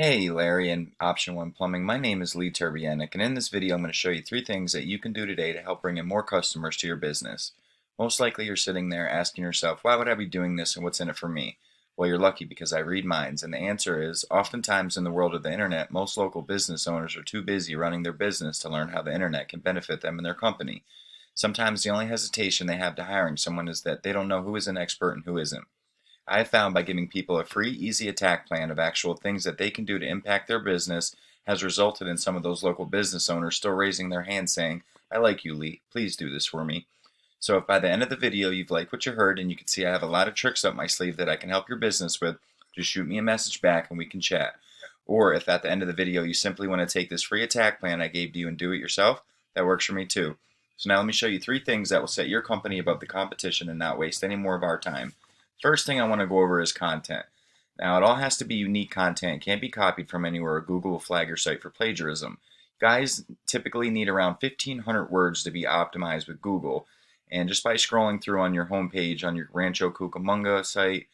Hey Larry and Option 1 Plumbing. My name is Lee Turbianic, and in this video I'm going to show you 3 things that you can do today to help bring in more customers to your business. Most likely you're sitting there asking yourself, why would I be doing this and what's in it for me? Well, you're lucky because I read minds, and the answer is, oftentimes in the world of the internet, most local business owners are too busy running their business to learn how the internet can benefit them and their company. Sometimes the only hesitation they have to hiring someone is that they don't know who is an expert and who isn't. I have found by giving people a free, easy attack plan of actual things that they can do to impact their business has resulted in some of those local business owners still raising their hand saying, I like you, Lee. Please do this for me. So if by the end of the video you've liked what you heard and you can see I have a lot of tricks up my sleeve that I can help your business with, just shoot me a message back and we can chat. Or if at the end of the video you simply want to take this free attack plan I gave to you and do it yourself, that works for me too. So now let me show you 3 things that will set your company above the competition and not waste any more of our time. First thing I want to go over is content. Now, it all has to be unique content, can't be copied from anywhere, or Google will flag your site for plagiarism. Guys typically need around 1,500 words to be optimized with Google, and just by scrolling through on your homepage on your Rancho Cucamonga site,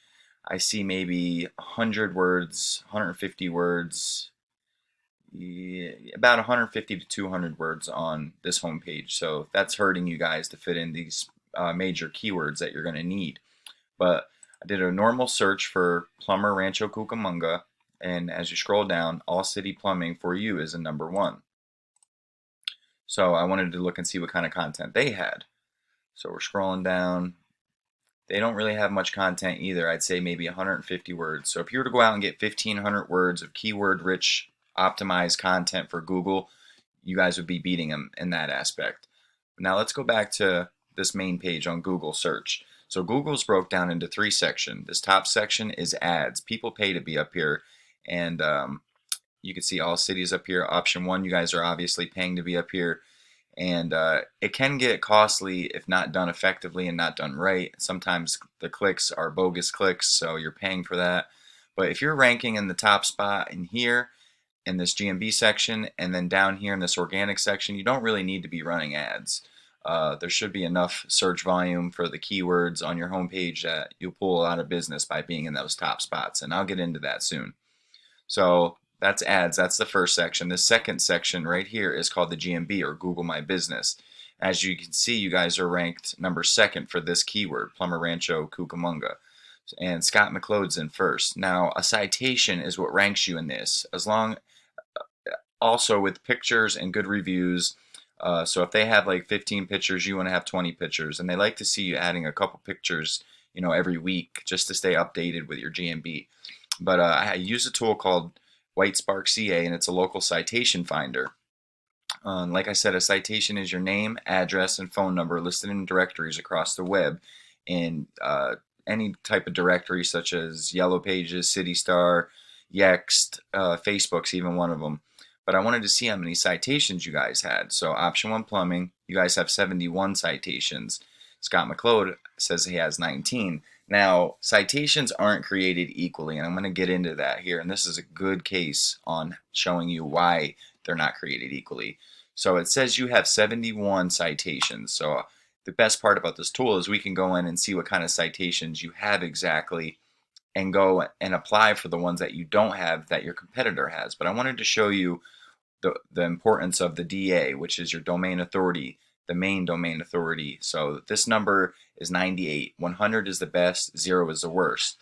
I see maybe 100 words, 150 words, about 150 to 200 words on this homepage. So that's hurting you guys to fit in these major keywords that you're going to need. But I did a normal search for plumber Rancho Cucamonga, and as you scroll down, All City Plumbing for you is in #1. So I wanted to look and see what kind of content they had. So we're scrolling down. They don't really have much content either. I'd say maybe 150 words. So if you were to go out and get 1,500 words of keyword-rich, optimized content for Google, you guys would be beating them in that aspect. Now let's go back to this main page on Google search. So Google's broke down into 3 sections. This top section is ads. People pay to be up here, and you can see all cities up here. Option 1, you guys are obviously paying to be up here, and it can get costly if not done effectively and not done right. Sometimes the clicks are bogus clicks, so you're paying for that. But if you're ranking in the top spot in here, in this GMB section, and then down here in this organic section, you don't really need to be running ads. There should be enough search volume for the keywords on your homepage that you'll pull a lot of business by being in those top spots, and I'll get into that soon. So that's ads. That's the first section. The second section right here is called the GMB, or Google My Business. As you can see, you guys are ranked #2 for this keyword, Plumber Rancho Cucamonga, and Scott McLeod's in first. Now, a citation is what ranks you in this, as long also with pictures and good reviews. So if they have like 15 pictures, you want to have 20 pictures, and they like to see you adding a couple pictures, every week just to stay updated with your GMB. But I use a tool called WhiteSpark CA, and it's a local citation finder. Like I said, a citation is your name, address, and phone number listed in directories across the web, in any type of directory such as Yellow Pages, CityStar, Yext, Facebook's even one of them. But I wanted to see how many citations you guys had. So Option 1 Plumbing, you guys have 71 citations. Scott McLeod says he has 19. Now, citations aren't created equally, and I'm going to get into that here. And this is a good case on showing you why they're not created equally. So it says you have 71 citations. So the best part about this tool is we can go in and see what kind of citations you have exactly, and go and apply for the ones that you don't have that your competitor has. But I wanted to show you the importance of the DA, which is your domain authority, the main domain authority. So this number is 98. 100 is the best, 0 is the worst.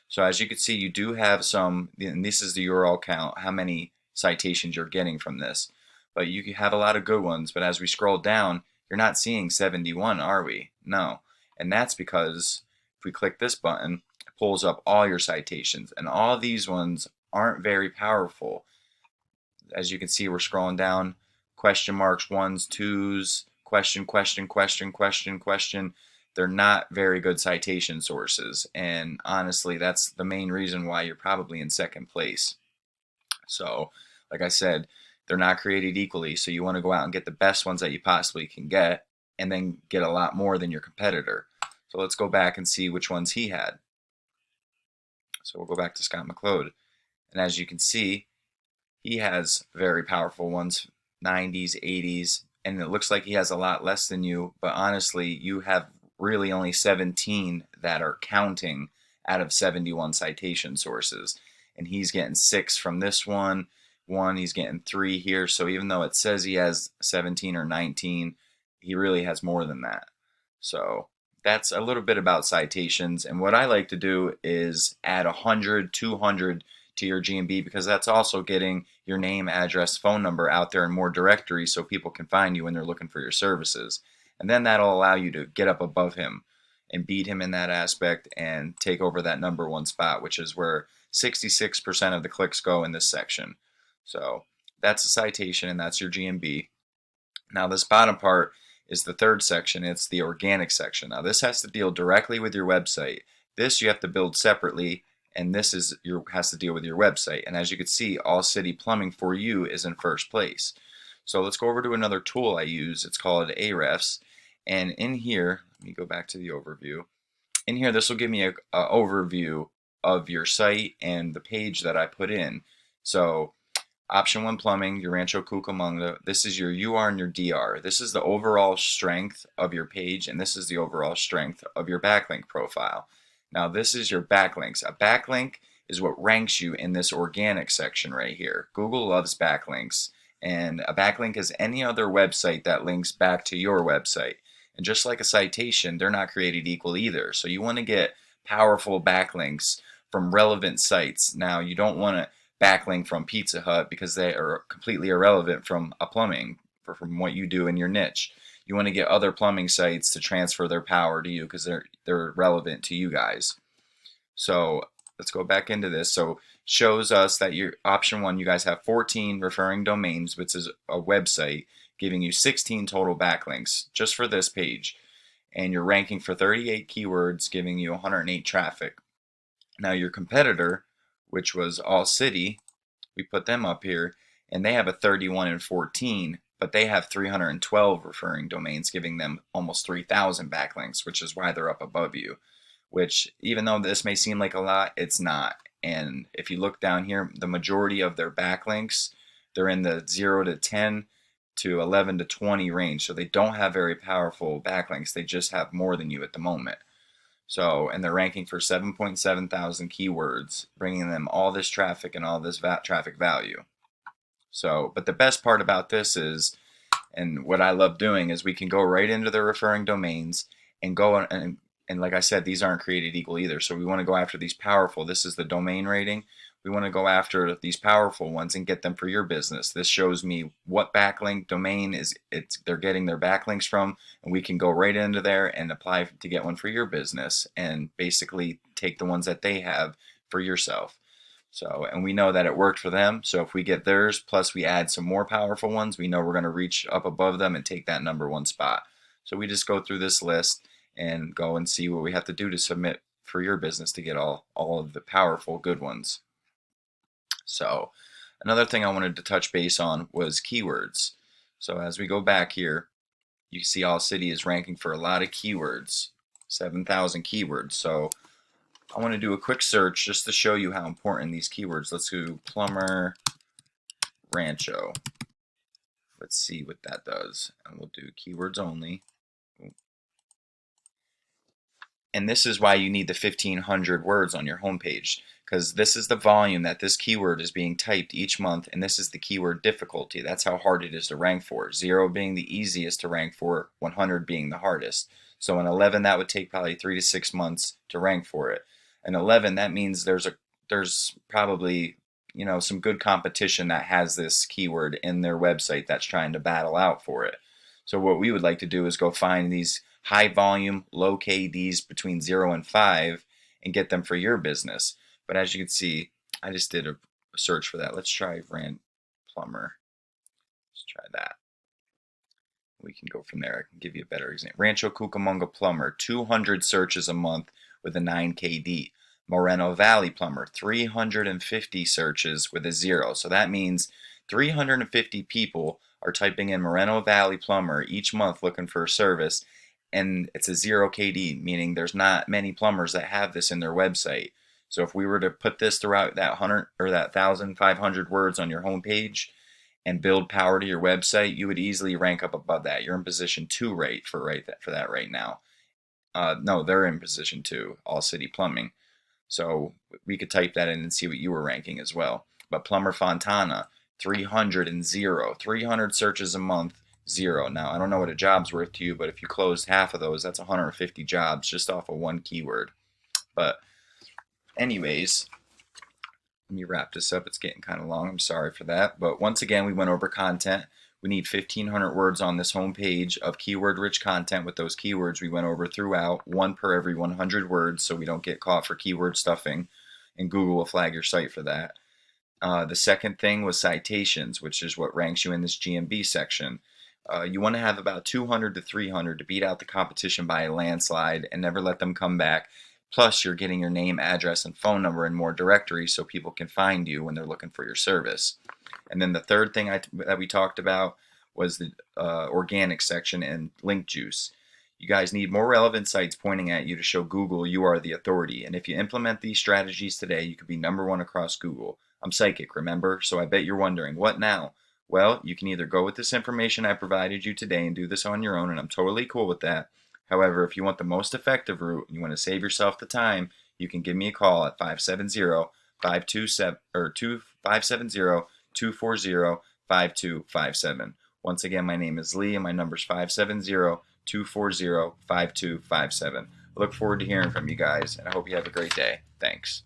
So as you can see, you do have some, and this is the URL count, how many citations you're getting from this. But you have a lot of good ones, but as we scroll down, you're not seeing 71, are we? No. And that's because if we click this button, it pulls up all your citations, and all these ones aren't very powerful. As you can see, we're scrolling down, question marks, ones, twos, question, question, question, question, question. They're not very good citation sources, and honestly, that's the main reason why you're probably in second place. So, like I said, they're not created equally, so you want to go out and get the best ones that you possibly can get, and then get a lot more than your competitor. So let's go back and see which ones he had. So we'll go back to Scott McLeod, and as you can see, he has very powerful ones, 90s, 80s, and it looks like he has a lot less than you, but honestly, you have really only 17 that are counting out of 71 citation sources. and he's getting 6 from this one. He's getting 3 here. So even though it says he has 17 or 19, he really has more than that. So that's a little bit about citations. And what I like to do is add 100, 200 to your GMB, because that's also getting your name, address, phone number out there in more directories so people can find you when they're looking for your services. And then that'll allow you to get up above him and beat him in that aspect and take over that #1 spot, which is where 66% of the clicks go in this section. So that's a citation, and that's your GMB. Now this bottom part is the third section. It's the organic section. Now this has to deal directly with your website. This you have to build separately, and this has to deal with your website. And as you can see, All City Plumbing for you is in first place. So let's go over to another tool I use. It's called Ahrefs. And in here, let me go back to the overview. In here, this will give me an overview of your site and the page that I put in. So Option 1 Plumbing, your Rancho Cucamonga, this is your UR and your DR. This is the overall strength of your page, and this is the overall strength of your backlink profile. Now this is your backlinks. A backlink is what ranks you in this organic section right here. Google loves backlinks, and a backlink is any other website that links back to your website. And just like a citation, they're not created equal either. So you want to get powerful backlinks from relevant sites. Now you don't want to backlink from Pizza Hut because they are completely irrelevant from a plumbing, from what you do in your niche. You want to get other plumbing sites to transfer their power to you because they're relevant to you guys. So let's go back into this. So shows us that your option 1, you guys have 14 referring domains, which is a website, giving you 16 total backlinks just for this page. And you're ranking for 38 keywords, giving you 108 traffic. Now your competitor, which was All City, we put them up here, and they have a 31 and 14, but they have 312 referring domains, giving them almost 3,000 backlinks, which is why they're up above you. Which, even though this may seem like a lot, it's not. And if you look down here, the majority of their backlinks, they're in the 0 to 10 to 11 to 20 range. So they don't have very powerful backlinks. They just have more than you at the moment. So, and they're ranking for 7.7 thousand keywords, bringing them all this traffic and all this traffic value. So, but the best part about this is, and what I love doing, is we can go right into their referring domains and go and like I said, these aren't created equal either. So we want to go after these powerful. This is the domain rating. We want to go after these powerful ones and get them for your business. This shows me what backlink domain they're getting their backlinks from, and we can go right into there and apply to get one for your business and basically take the ones that they have for yourself. So, and we know that it worked for them. So if we get theirs, plus we add some more powerful ones, we know we're going to reach up above them and take that #1 spot. So we just go through this list and go and see what we have to do to submit for your business to get all of the powerful good ones. So another thing I wanted to touch base on was keywords. So as we go back here, you see All City is ranking for a lot of keywords, 7,000 keywords. So I want to do a quick search just to show you how important these keywords. Let's do plumber rancho. Let's see what that does. And we'll do keywords only. And this is why you need the 1,500 words on your homepage, because this is the volume that this keyword is being typed each month, and this is the keyword difficulty. That's how hard it is to rank for. 0 being the easiest to rank for, 100 being the hardest. So in 11, that would take probably 3 to 6 months to rank for it. And 11, that means there's probably some good competition that has this keyword in their website that's trying to battle out for it. So what we would like to do is go find these high volume, low KDs between 0 and 5 and get them for your business. But as you can see, I just did a search for that. Let's try plumber. Let's try that. We can go from there. I can give you a better example. Rancho Cucamonga plumber, 200 searches a month with a 9 KD. Moreno Valley plumber, 350 searches with a 0. So that means 350 people are typing in Moreno Valley plumber each month looking for a service, and it's a 0 KD, meaning there's not many plumbers that have this in their website. So if we were to put this throughout that 100 or that 1,500 words on your homepage and build power to your website, you would easily rank up above that. You're in position 2 for that right now. No, they're in position 2, All City Plumbing. So we could type that in and see what you were ranking as well. But plumber Fontana, 300 and 0. 300 searches a month, 0. Now, I don't know what a job's worth to you, but if you closed half of those, that's 150 jobs just off of one keyword. But anyways, let me wrap this up. It's getting kind of long. I'm sorry for that. But once again, we went over content. We need 1,500 words on this home page of keyword-rich content with those keywords we went over throughout, one per every 100 words, so we don't get caught for keyword stuffing, and Google will flag your site for that. The second thing was citations, which is what ranks you in this GMB section. You want to have about 200 to 300 to beat out the competition by a landslide and never let them come back. Plus, you're getting your name, address, and phone number in more directories so people can find you when they're looking for your service. And then the third thing that we talked about was the organic section and link juice. You guys need more relevant sites pointing at you to show Google you are the authority. And if you implement these strategies today, you could be #1 across Google. I'm psychic, remember? So I bet you're wondering, what now? Well, you can either go with this information I provided you today and do this on your own, and I'm totally cool with that. However, if you want the most effective route and you want to save yourself the time, you can give me a call at 570-240-5257. Once again, my name is Lee and my number is 570-240-5257. I look forward to hearing from you guys, and I hope you have a great day. Thanks.